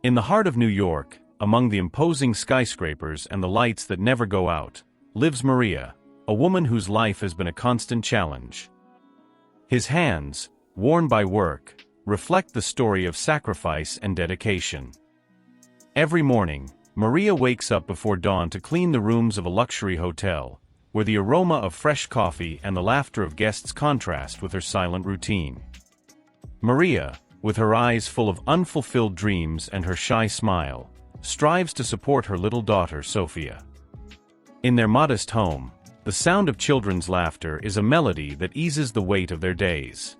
In the heart of New York, among the imposing skyscrapers and the lights that never go out, lives Maria, a woman whose life has been a constant challenge. His hands, worn by work, reflect the story of sacrifice and dedication. Every morning, Maria wakes up before dawn to clean the rooms of a luxury hotel, where the aroma of fresh coffee and the laughter of guests contrast with her silent routine. Maria, with her eyes full of unfulfilled dreams and her shy smile, strives to support her little daughter Sophia. In their modest home, the sound of children's laughter is a melody that eases the weight of their days.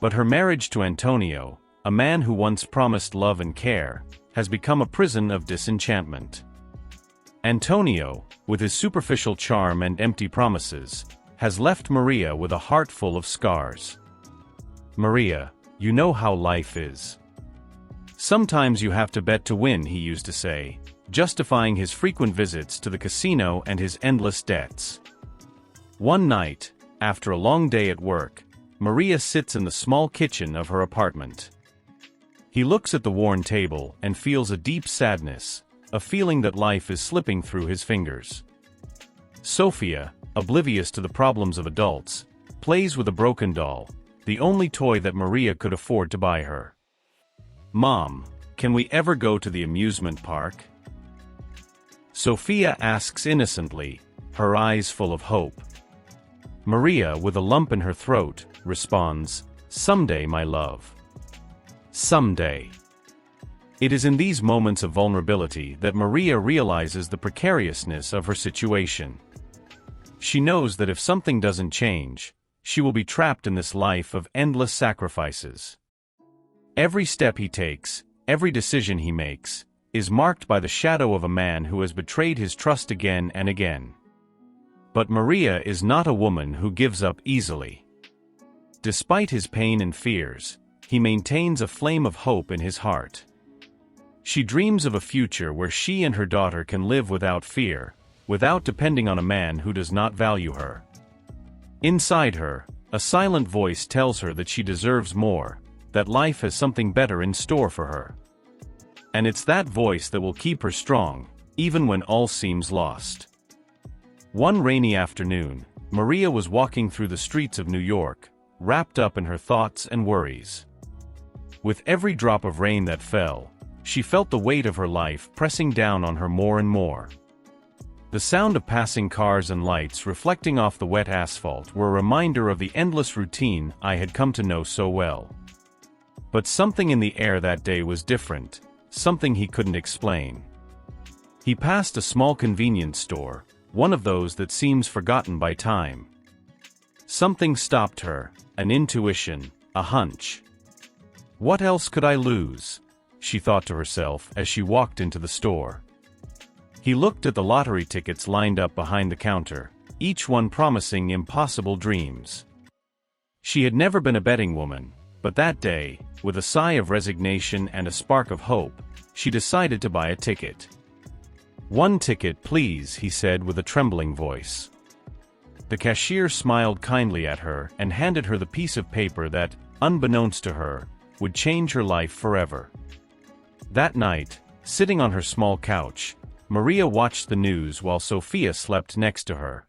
But her marriage to Antonio, a man who once promised love and care, has become a prison of disenchantment. Antonio, with his superficial charm and empty promises, has left Maria with a heart full of scars. "Maria, you know how life is. Sometimes you have to bet to win," he used to say, justifying his frequent visits to the casino and his endless debts. One night, after a long day at work, Maria sits in the small kitchen of her apartment. He looks at the worn table and feels a deep sadness, a feeling that life is slipping through his fingers. Sophia, oblivious to the problems of adults, plays with a broken doll, the only toy that Maria could afford to buy her. "Mom, can we ever go to the amusement park?" Sophia asks innocently, her eyes full of hope. Maria, with a lump in her throat, responds, "Someday, my love. Someday." It is in these moments of vulnerability that Maria realizes the precariousness of her situation. She knows that if something doesn't change, she will be trapped in this life of endless sacrifices. Every step he takes, every decision he makes, is marked by the shadow of a man who has betrayed his trust again and again. But Maria is not a woman who gives up easily. Despite his pain and fears, he maintains a flame of hope in his heart. She dreams of a future where she and her daughter can live without fear, without depending on a man who does not value her. Inside her, a silent voice tells her that she deserves more, that life has something better in store for her. And it's that voice that will keep her strong, even when all seems lost. One rainy afternoon, Maria was walking through the streets of New York, wrapped up in her thoughts and worries. With every drop of rain that fell, she felt the weight of her life pressing down on her more and more. The sound of passing cars and lights reflecting off the wet asphalt were a reminder of the endless routine I had come to know so well. But something in the air that day was different, something he couldn't explain. He passed a small convenience store, one of those that seems forgotten by time. Something stopped her, an intuition, a hunch. "What else could I lose?" she thought to herself as she walked into the store. He looked at the lottery tickets lined up behind the counter, each one promising impossible dreams. She had never been a betting woman, but that day, with a sigh of resignation and a spark of hope, she decided to buy a ticket. "One ticket, please," he said with a trembling voice. The cashier smiled kindly at her and handed her the piece of paper that, unbeknownst to her, would change her life forever. That night, sitting on her small couch, Maria watched the news while Sophia slept next to her.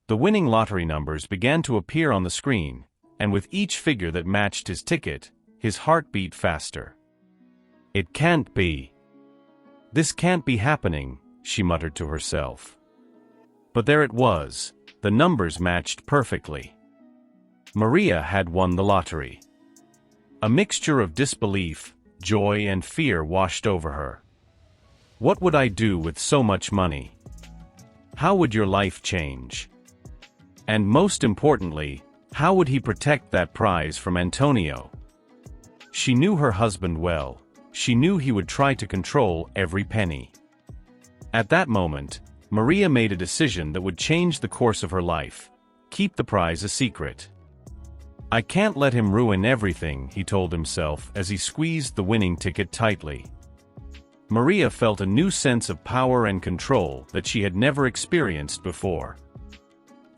The winning lottery numbers began to appear on the screen, and with each figure that matched his ticket, his heart beat faster. "It can't be. This can't be happening," she muttered to herself. But there it was, the numbers matched perfectly. Maria had won the lottery. A mixture of disbelief, joy and fear washed over her. What would I do with so much money? How would your life change? And most importantly, how would he protect that prize from Antonio? She knew her husband well. She knew he would try to control every penny. At that moment, Maria made a decision that would change the course of her life: keep the prize a secret. "I can't let him ruin everything," he told himself as he squeezed the winning ticket tightly. Maria felt a new sense of power and control that she had never experienced before.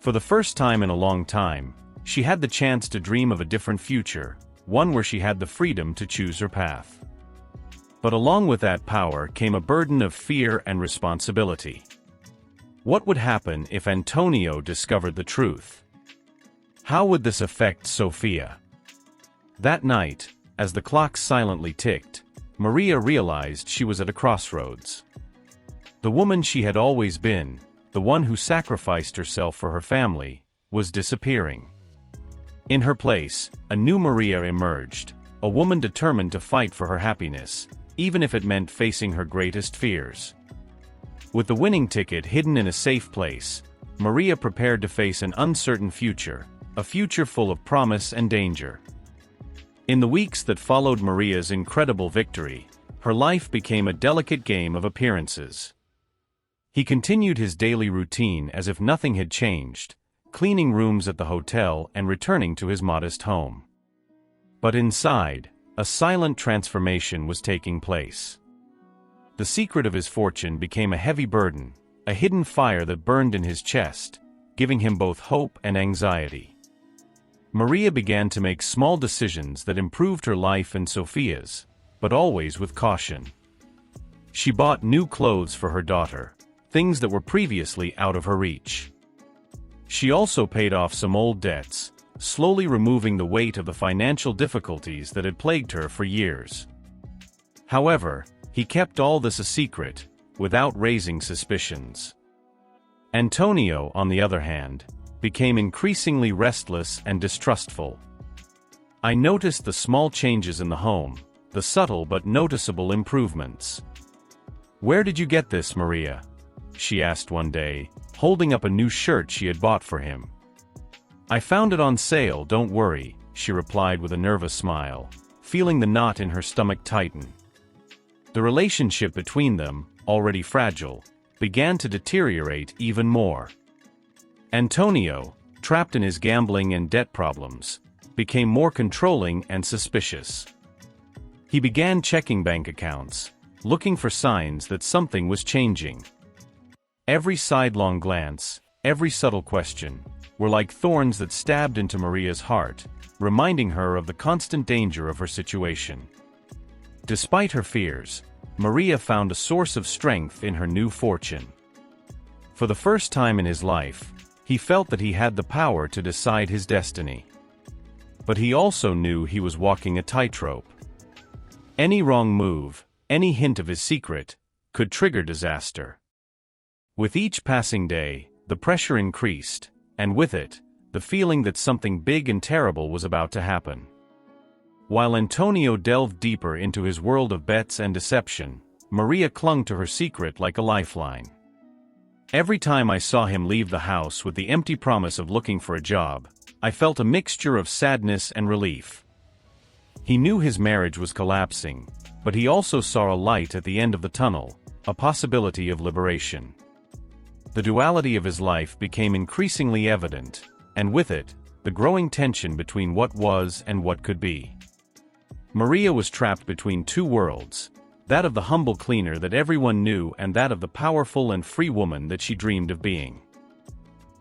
For the first time in a long time, she had the chance to dream of a different future, one where she had the freedom to choose her path. But along with that power came a burden of fear and responsibility. What would happen if Antonio discovered the truth? How would this affect Sofia? That night, as the clock silently ticked, Maria realized she was at a crossroads. The woman she had always been, the one who sacrificed herself for her family, was disappearing. In her place, a new Maria emerged, a woman determined to fight for her happiness, even if it meant facing her greatest fears. With the winning ticket hidden in a safe place, Maria prepared to face an uncertain future, a future full of promise and danger. In the weeks that followed Maria's incredible victory, her life became a delicate game of appearances. He continued his daily routine as if nothing had changed, cleaning rooms at the hotel and returning to his modest home. But inside, a silent transformation was taking place. The secret of his fortune became a heavy burden, a hidden fire that burned in his chest, giving him both hope and anxiety. Maria began to make small decisions that improved her life and Sofia's, but always with caution. She bought new clothes for her daughter, things that were previously out of her reach. She also paid off some old debts, slowly removing the weight of the financial difficulties that had plagued her for years. However, he kept all this a secret, without raising suspicions. Antonio, on the other hand, became increasingly restless and distrustful. "I noticed the small changes in the home, the subtle but noticeable improvements." "Where did you get this, Maria?" she asked one day, holding up a new shirt she had bought for him. "I found it on sale, don't worry," she replied with a nervous smile, feeling the knot in her stomach tighten. The relationship between them, already fragile, began to deteriorate even more. Antonio, trapped in his gambling and debt problems, became more controlling and suspicious. He began checking bank accounts, looking for signs that something was changing. Every sidelong glance, every subtle question, were like thorns that stabbed into Maria's heart, reminding her of the constant danger of her situation. Despite her fears, Maria found a source of strength in her new fortune. For the first time in his life, he felt that he had the power to decide his destiny. But he also knew he was walking a tightrope. Any wrong move, any hint of his secret, could trigger disaster. With each passing day, the pressure increased, and with it, the feeling that something big and terrible was about to happen. While Antonio delved deeper into his world of bets and deception, Maria clung to her secret like a lifeline. Every time I saw him leave the house with the empty promise of looking for a job, I felt a mixture of sadness and relief. He knew his marriage was collapsing, but he also saw a light at the end of the tunnel, a possibility of liberation. The duality of his life became increasingly evident, and with it, the growing tension between what was and what could be. Maria was trapped between two worlds, that of the humble cleaner that everyone knew and that of the powerful and free woman that she dreamed of being.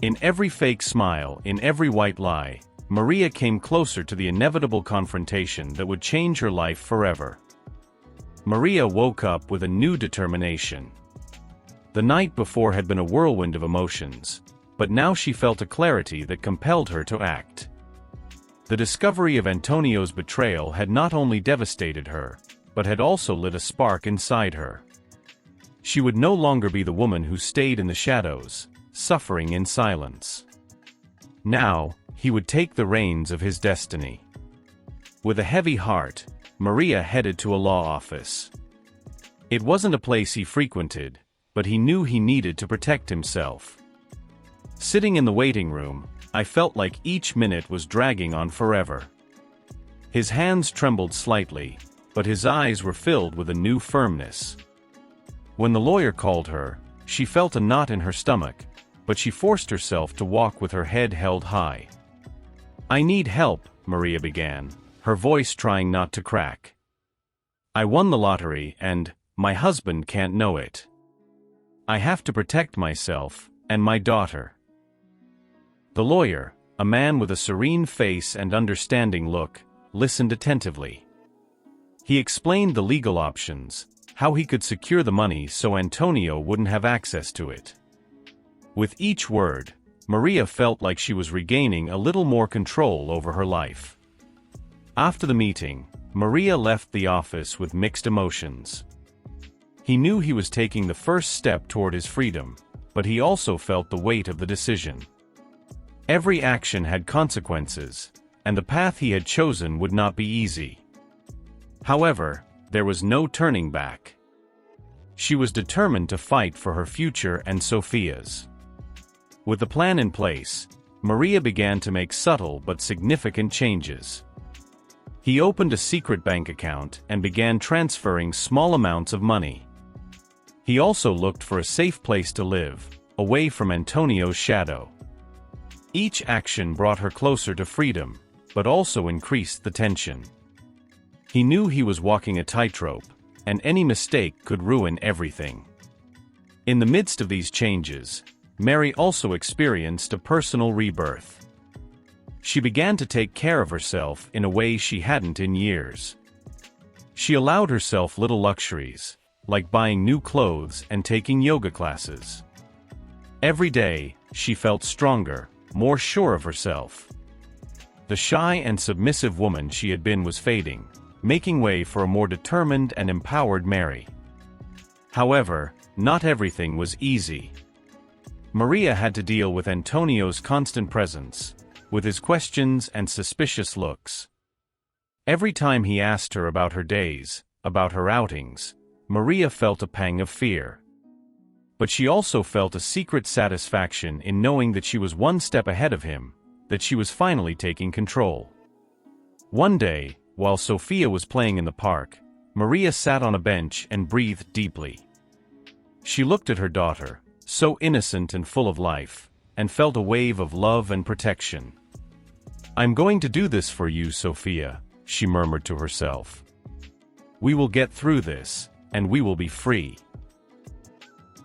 In every fake smile, in every white lie, Maria came closer to the inevitable confrontation that would change her life forever. Maria woke up with a new determination. The night before had been a whirlwind of emotions, but now she felt a clarity that compelled her to act. The discovery of Antonio's betrayal had not only devastated her, but had also lit a spark inside her. She would no longer be the woman who stayed in the shadows, suffering in silence. Now, he would take the reins of his destiny. With a heavy heart, Maria headed to a law office. It wasn't a place he frequented, but he knew he needed to protect himself. Sitting in the waiting room, I felt like each minute was dragging on forever. His hands trembled slightly, but his eyes were filled with a new firmness. When the lawyer called her, she felt a knot in her stomach, but she forced herself to walk with her head held high. "I need help," Maria began, her voice trying not to crack. "I won the lottery and my husband can't know it. I have to protect myself and my daughter." The lawyer, a man with a serene face and understanding look, listened attentively. He explained the legal options, how he could secure the money so Antonio wouldn't have access to it. With each word, Maria felt like she was regaining a little more control over her life. After the meeting, Maria left the office with mixed emotions. He knew he was taking the first step toward his freedom, but he also felt the weight of the decision. Every action had consequences, and the path he had chosen would not be easy. However, there was no turning back. She was determined to fight for her future and Sophia's. With the plan in place, Maria began to make subtle but significant changes. He opened a secret bank account and began transferring small amounts of money. He also looked for a safe place to live, away from Antonio's shadow. Each action brought her closer to freedom, but also increased the tension. He knew he was walking a tightrope, and any mistake could ruin everything. In the midst of these changes, Mary also experienced a personal rebirth. She began to take care of herself in a way she hadn't in years. She allowed herself little luxuries, like buying new clothes and taking yoga classes. Every day, she felt stronger, more sure of herself. The shy and submissive woman she had been was fading, making way for a more determined and empowered Mary. However, not everything was easy. Maria had to deal with Antonio's constant presence, with his questions and suspicious looks. Every time he asked her about her days, about her outings, Maria felt a pang of fear. But she also felt a secret satisfaction in knowing that she was one step ahead of him, that she was finally taking control. One day, while Sophia was playing in the park, Maria sat on a bench and breathed deeply. She looked at her daughter, so innocent and full of life, and felt a wave of love and protection. "I'm going to do this for you, Sophia," she murmured to herself. "We will get through this, and we will be free."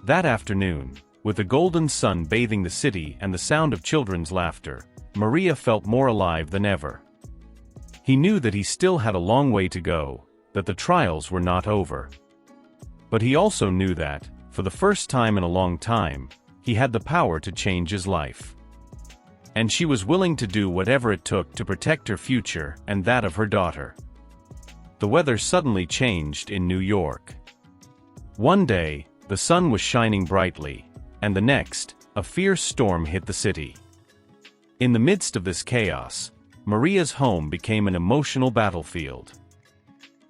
That afternoon, with the golden sun bathing the city and the sound of children's laughter, Maria felt more alive than ever. He knew that he still had a long way to go, that the trials were not over. But he also knew that, for the first time in a long time, he had the power to change his life. And she was willing to do whatever it took to protect her future and that of her daughter. The weather suddenly changed in New York. One day, the sun was shining brightly, and the next, a fierce storm hit the city. In the midst of this chaos, Maria's home became an emotional battlefield.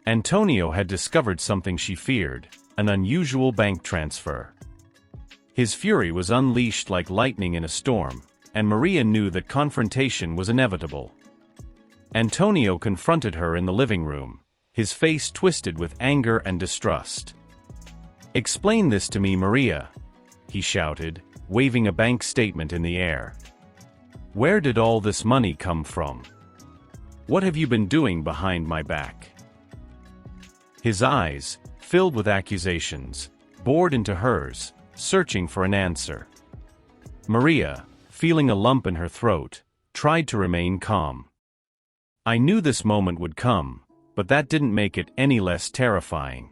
Antonio had discovered something she feared, an unusual bank transfer. His fury was unleashed like lightning in a storm, and Maria knew that confrontation was inevitable. Antonio confronted her in the living room, his face twisted with anger and distrust. "Explain this to me, Maria," he shouted, waving a bank statement in the air. "Where did all this money come from? What have you been doing behind my back?" His eyes, filled with accusations, bored into hers, searching for an answer. Maria, feeling a lump in her throat, tried to remain calm. "I knew this moment would come, but that didn't make it any less terrifying."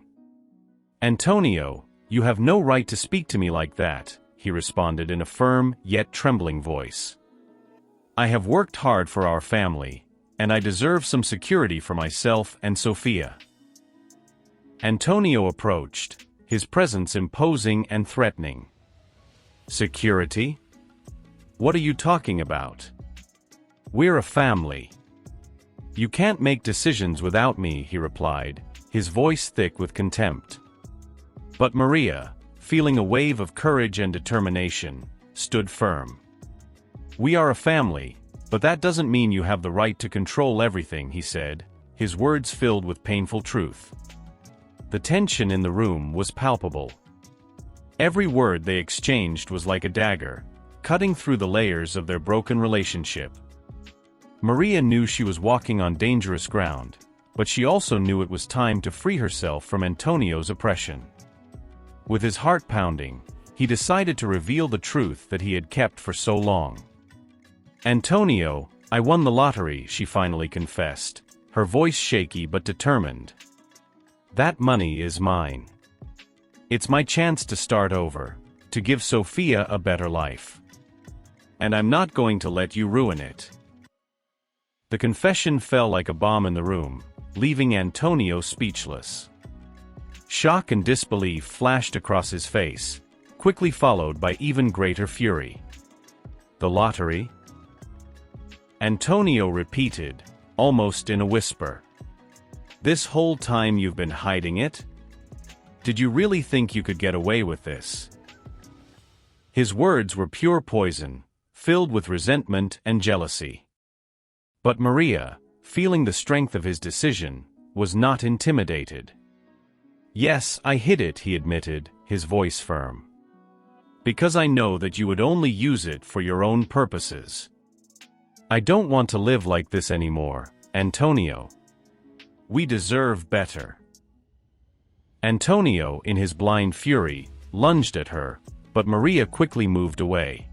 "Antonio, you have no right to speak to me like that," he responded in a firm yet trembling voice. "I have worked hard for our family, and I deserve some security for myself and Sophia." Antonio approached, his presence imposing and threatening. "Security? What are you talking about? We're a family. You can't make decisions without me," he replied, his voice thick with contempt. But Maria, feeling a wave of courage and determination, stood firm. "We are a family, but that doesn't mean you have the right to control everything," he said, his words filled with painful truth. The tension in the room was palpable. Every word they exchanged was like a dagger, cutting through the layers of their broken relationship. Maria knew she was walking on dangerous ground, but she also knew it was time to free herself from Antonio's oppression. With his heart pounding, he decided to reveal the truth that he had kept for so long. "Antonio, I won the lottery," she finally confessed, her voice shaky but determined. That money is mine. It's my chance to start over, to give Sophia a better life. And I'm not going to let you ruin it." The confession fell like a bomb in the room, leaving Antonio speechless. Shock and disbelief flashed across his face, quickly followed by even greater fury. "The lottery?" Antonio repeated, almost in a whisper. "This whole time you've been hiding it? Did you really think you could get away with this?" His words were pure poison, filled with resentment and jealousy. But Maria, feeling the strength of his decision, was not intimidated. "Yes, I hid it," he admitted, his voice firm. "Because I know that you would only use it for your own purposes. I don't want to live like this anymore, Antonio. We deserve better." Antonio, in his blind fury, lunged at her, but Maria quickly moved away.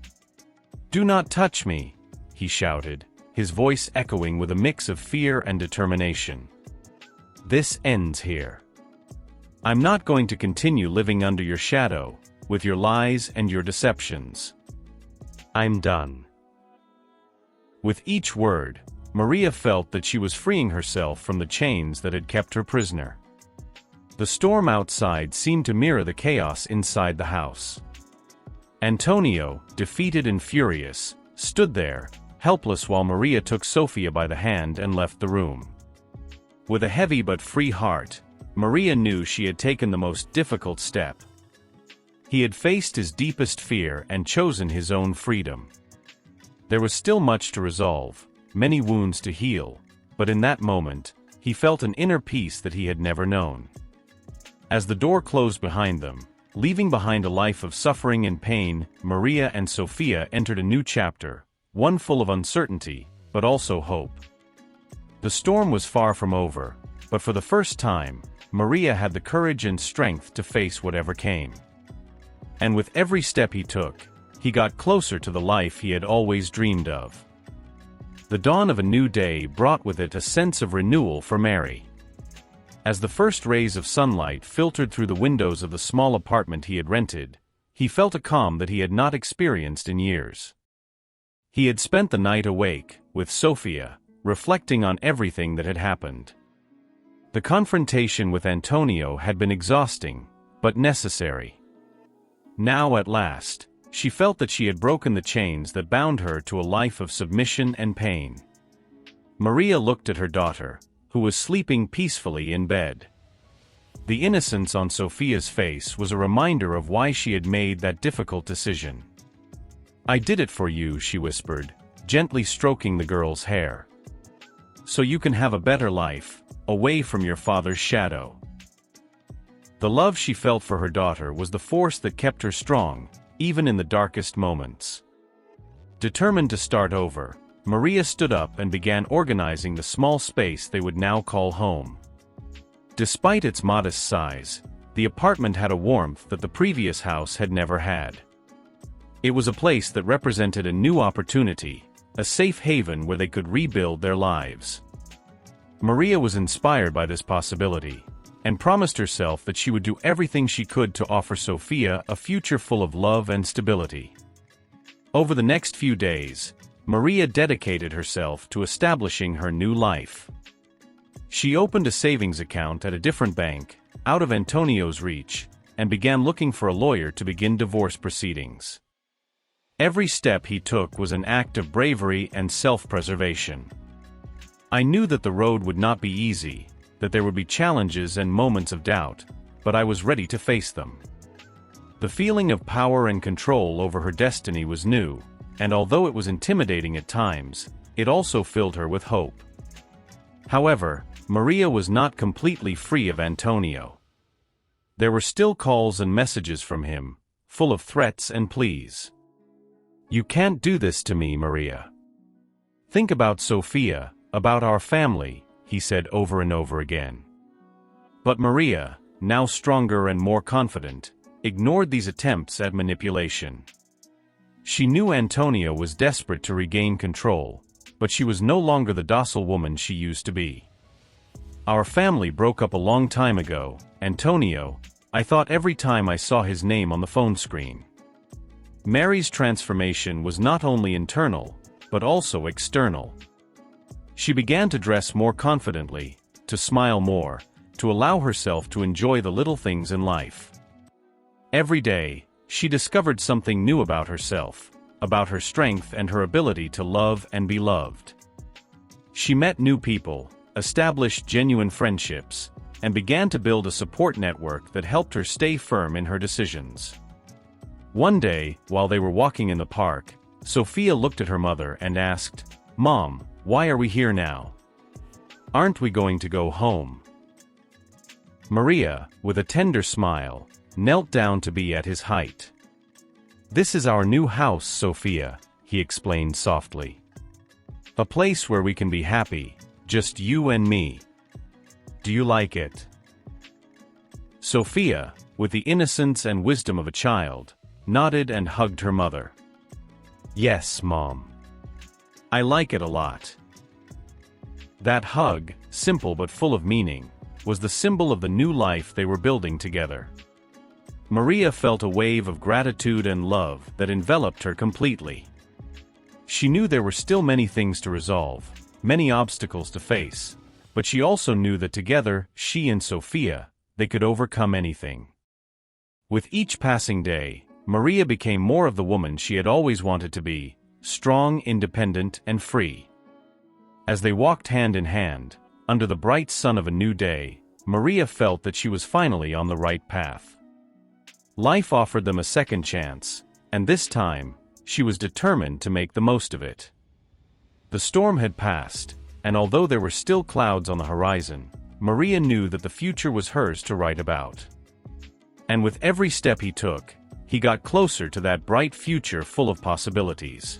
"Do not touch me," he shouted, his voice echoing with a mix of fear and determination. "This ends here. I'm not going to continue living under your shadow, with your lies and your deceptions. I'm done." With each word, Maria felt that she was freeing herself from the chains that had kept her prisoner. The storm outside seemed to mirror the chaos inside the house. Antonio, defeated and furious, stood there, helpless while Maria took Sophia by the hand and left the room. With a heavy but free heart, Maria knew she had taken the most difficult step. He had faced his deepest fear and chosen his own freedom. There was still much to resolve, many wounds to heal, but in that moment, he felt an inner peace that he had never known. As the door closed behind them, leaving behind a life of suffering and pain, Maria and Sophia entered a new chapter, one full of uncertainty, but also hope. The storm was far from over, but for the first time, Maria had the courage and strength to face whatever came. And with every step he took, he got closer to the life he had always dreamed of. The dawn of a new day brought with it a sense of renewal for Mary. As the first rays of sunlight filtered through the windows of the small apartment he had rented, he felt a calm that he had not experienced in years. He had spent the night awake, with Sophia, reflecting on everything that had happened. The confrontation with Antonio had been exhausting, but necessary. Now at last, she felt that she had broken the chains that bound her to a life of submission and pain. Maria looked at her daughter, who was sleeping peacefully in bed. The innocence on Sophia's face was a reminder of why she had made that difficult decision. "I did it for you," she whispered, gently stroking the girl's hair. "So you can have a better life, away from your father's shadow." The love she felt for her daughter was the force that kept her strong, even in the darkest moments. Determined to start over, Maria stood up and began organizing the small space they would now call home. Despite its modest size, the apartment had a warmth that the previous house had never had. It was a place that represented a new opportunity, a safe haven where they could rebuild their lives. Maria was inspired by this possibility, and promised herself that she would do everything she could to offer Sophia a future full of love and stability. Over the next few days, Maria dedicated herself to establishing her new life. She opened a savings account at a different bank, out of Antonio's reach, and began looking for a lawyer to begin divorce proceedings. Every step he took was an act of bravery and self-preservation. "I knew that the road would not be easy, that there would be challenges and moments of doubt, but I was ready to face them." The feeling of power and control over her destiny was new, and although it was intimidating at times, it also filled her with hope. However, Maria was not completely free of Antonio. There were still calls and messages from him, full of threats and pleas. "You can't do this to me, Maria. Think about Sophia, about our family," he said over and over again. But Maria, now stronger and more confident, ignored these attempts at manipulation. She knew Antonio was desperate to regain control, but she was no longer the docile woman she used to be. Our family broke up a long time ago, Antonio. I thought every time I saw his name on the phone screen. Mary's transformation was not only internal, but also external. She began to dress more confidently, to smile more, to allow herself to enjoy the little things in life. Every day, she discovered something new about herself, about her strength and her ability to love and be loved. She met new people, established genuine friendships, and began to build a support network that helped her stay firm in her decisions. One day, while they were walking in the park, Sophia looked at her mother and asked, "Mom, why are we here now? Aren't we going to go home?" Maria, with a tender smile, knelt down to be at his height. "This is our new house, Sophia," he explained softly. "A place where we can be happy, just you and me. Do you like it?" Sophia, with the innocence and wisdom of a child, nodded and hugged her mother. "Yes, Mom. I like it a lot." That hug, simple but full of meaning, was the symbol of the new life they were building together. Maria felt a wave of gratitude and love that enveloped her completely. She knew there were still many things to resolve, many obstacles to face, but she also knew that together, she and Sophia, they could overcome anything. With each passing day, Maria became more of the woman she had always wanted to be, strong, independent, and free. As they walked hand in hand, under the bright sun of a new day, Maria felt that she was finally on the right path. Life offered them a second chance, and this time, she was determined to make the most of it. The storm had passed, and although there were still clouds on the horizon, Maria knew that the future was hers to write about. And with every step he took, he got closer to that bright future full of possibilities.